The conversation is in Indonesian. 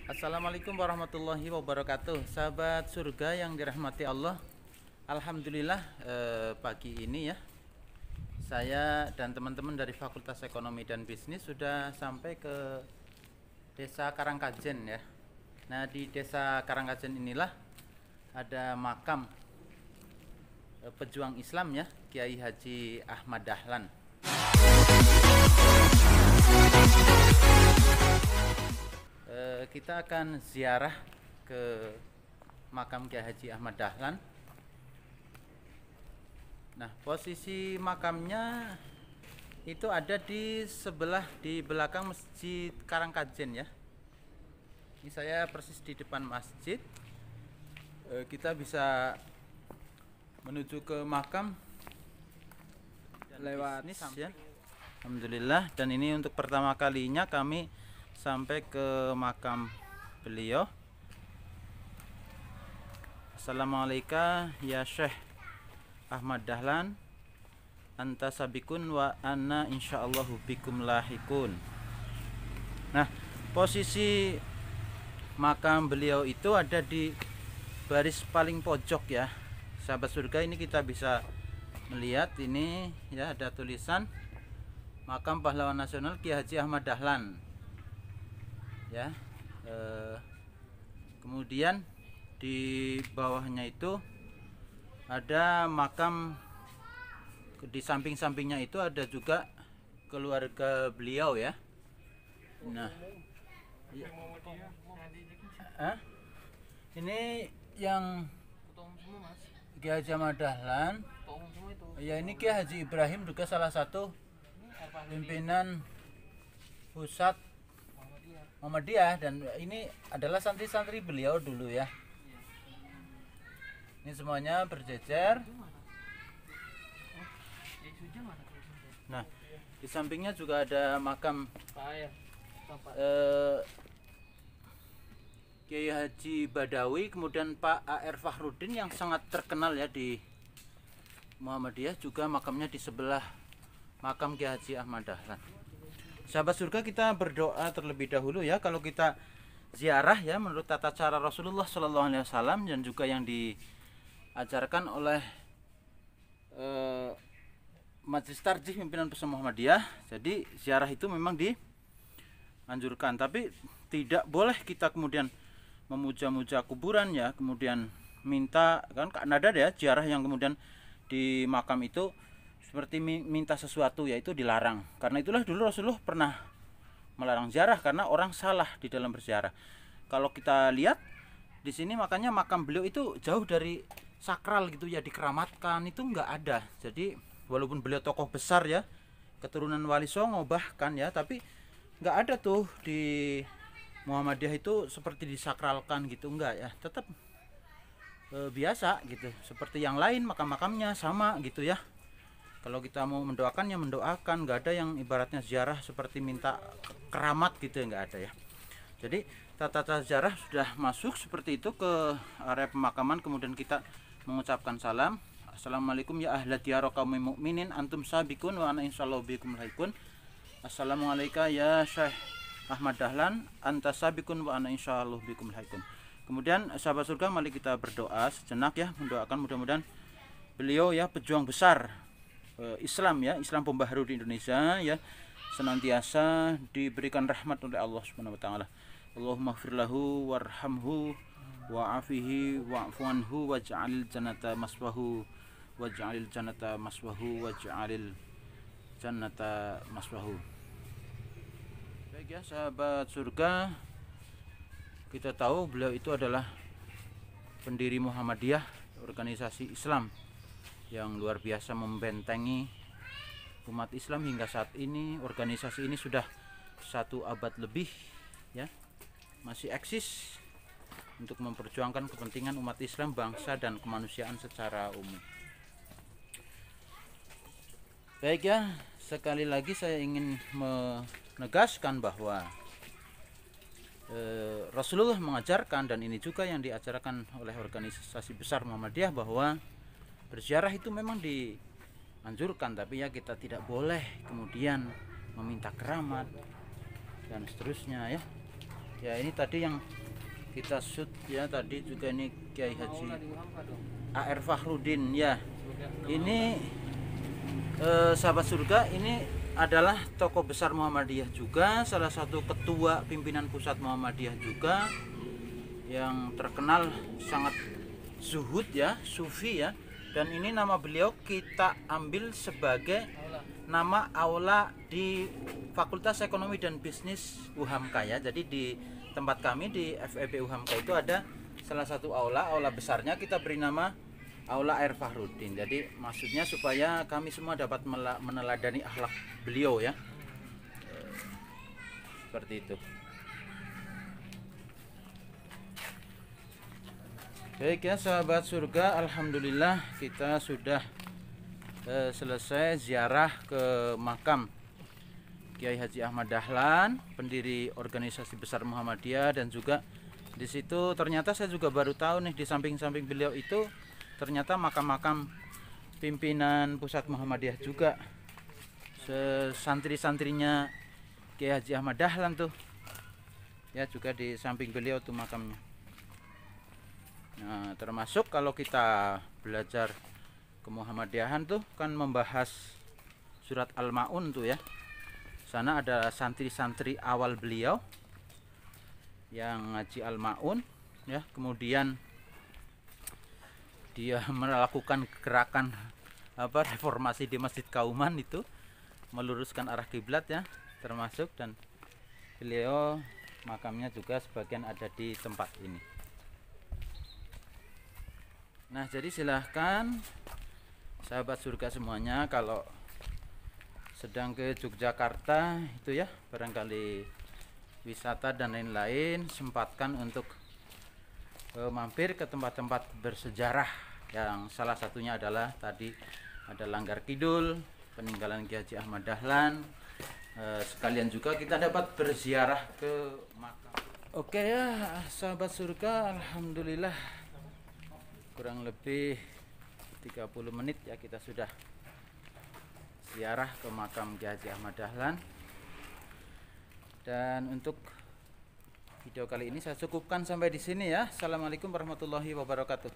Assalamualaikum warahmatullahi wabarakatuh. Sahabat surga yang dirahmati Allah. Alhamdulillah pagi ini ya, saya dan teman-teman dari Fakultas Ekonomi dan Bisnis sudah sampai ke Desa Karangkajen ya. Nah, di Desa Karangkajen inilah ada makam pejuang Islam ya, Kiai Haji Ahmad Dahlan. Kita akan ziarah ke makam Kiai Haji Ahmad Dahlan. Nah, posisi makamnya itu ada di belakang Masjid Karangkajen ya. Ini saya persis di depan masjid. Kita bisa menuju ke makam lewat bisnis ya. Alhamdulillah, dan ini untuk pertama kalinya kami sampai ke makam beliau. Assalamualaikum ya Syekh Ahmad Dahlan, anta sabikun wa anna insyaallahu bikum lahikun. Nah, posisi makam beliau itu ada di baris paling pojok ya. Sahabat surga, ini kita bisa melihat ini ya, ada tulisan Makam Pahlawan Nasional Kiai Haji Ahmad Dahlan ya. Kemudian di bawahnya itu ada makam, di samping-sampingnya itu ada juga keluarga beliau ya. Nah, ini yang Kiai Haji Ahmad Dahlan ya, ini Kiai Haji Ibrahim juga salah satu pimpinan pusat Muhammadiyah, dan ini adalah santri-santri beliau dulu ya. Ini semuanya berjejer. Nah, di sampingnya juga ada makam Kiai Haji Badawi, kemudian Pak A.R. Fakhrudin yang sangat terkenal ya di Muhammadiyah, juga makamnya di sebelah makam Kiai Haji Ahmad Dahlan. Sahabat surga, kita berdoa terlebih dahulu ya. Kalau kita ziarah ya menurut tata cara Rasulullah SAW dan juga yang diajarkan oleh Majelis Tarjih Pimpinan Pusat Muhammadiyah, jadi ziarah itu memang dianjurkan, tapi tidak boleh kita kemudian memuja-muja kuburan ya, kemudian minta, kan ada ya ziarah yang kemudian di makam itu seperti minta sesuatu, yaitu dilarang. Karena itulah dulu Rasulullah pernah melarang ziarah karena orang salah di dalam berziarah. Kalau kita lihat di sini, makanya makam beliau itu jauh dari sakral gitu ya, dikeramatkan itu nggak ada. Jadi walaupun beliau tokoh besar ya, keturunan Wali Songo bahkan ya, tapi nggak ada tuh di Muhammadiyah itu seperti disakralkan gitu, enggak ya, tetap biasa gitu, seperti yang lain makam-makamnya sama gitu ya. Kalau kita mau mendoakan ya mendoakan, nggak ada yang ibaratnya ziarah seperti minta keramat gitu ya, nggak ada ya. Jadi tata ziarah sudah masuk seperti itu ke area pemakaman, kemudian kita mengucapkan salam. Assalamualaikum ya ahla diyara qaumil mukminin antum sabikun wa ana insyaallah bikum lahikun. Assalamualaikum ya Syekh Ahmad Dahlan, anta sabikun wa ana insyaallah bikum lahikun. Kemudian sahabat surga, mari kita berdoa sejenak ya, mendoakan mudah-mudahan beliau ya, pejuang besar Islam ya, Islam pembaharu di Indonesia ya, senantiasa diberikan rahmat oleh Allah Subhanahu wa taala. Allahumma ighfir lahu warhamhu wa'afihi wa'fu anhu waj'alil jannata maswahu waj'alil jannata maswahu waj'alil jannata maswahu. Baik ya sahabat surga, kita tahu beliau itu adalah pendiri Muhammadiyah, organisasi Islam yang luar biasa membentengi umat Islam hingga saat ini. Organisasi ini sudah 1 abad lebih ya, masih eksis untuk memperjuangkan kepentingan umat Islam, bangsa dan kemanusiaan secara umum. Baik ya, sekali lagi saya ingin menegaskan bahwa Rasulullah mengajarkan, dan ini juga yang diajarkan oleh organisasi besar Muhammadiyah, bahwa berziarah itu memang dianjurkan, tapi ya kita tidak boleh kemudian meminta keramat dan seterusnya ya. Ya ini tadi yang kita shoot ya, tadi juga ini Kiai Haji A.R. Fahrudin ya. Ini sahabat surga, ini adalah tokoh besar Muhammadiyah juga, salah satu ketua pimpinan pusat Muhammadiyah juga, yang terkenal sangat zuhud ya, sufi ya. Dan ini nama beliau kita ambil sebagai nama aula di Fakultas Ekonomi dan Bisnis UHAMKA ya. Jadi di tempat kami di FEB UHAMKA itu ada salah satu aula besarnya kita beri nama Aula A.R. Fahrudin. Jadi maksudnya supaya kami semua dapat meneladani akhlak beliau ya. Seperti itu. Baik ya sahabat surga, alhamdulillah kita sudah selesai ziarah ke makam Kiai Haji Ahmad Dahlan, pendiri organisasi besar Muhammadiyah, dan juga di situ ternyata saya juga baru tahu nih, di samping-samping beliau itu ternyata makam-makam pimpinan pusat Muhammadiyah juga, santri-santrinya Kiai Haji Ahmad Dahlan tuh ya, juga di samping beliau tuh makamnya. Nah, termasuk kalau kita belajar ke Muhammadiyahan tuh kan membahas surat Al-Maun tuh ya. Sana ada santri-santri awal beliau yang ngaji Al-Maun ya, kemudian dia melakukan gerakan reformasi di Masjid Kauman itu, meluruskan arah kiblat ya, termasuk, dan beliau makamnya juga sebagian ada di tempat ini. Nah, jadi silahkan sahabat surga semuanya, kalau sedang ke Yogyakarta itu ya, barangkali wisata dan lain-lain, sempatkan untuk mampir ke tempat-tempat bersejarah, yang salah satunya adalah tadi ada Langgar Kidul, peninggalan Kiai Haji Ahmad Dahlan. Sekalian juga kita dapat berziarah ke makam. Oke ya sahabat surga, alhamdulillah kurang lebih 30 menit ya kita sudah ziarah ke makam Kiai Haji Ahmad Dahlan. Dan untuk video kali ini saya cukupkan sampai di sini ya. Assalamualaikum warahmatullahi wabarakatuh.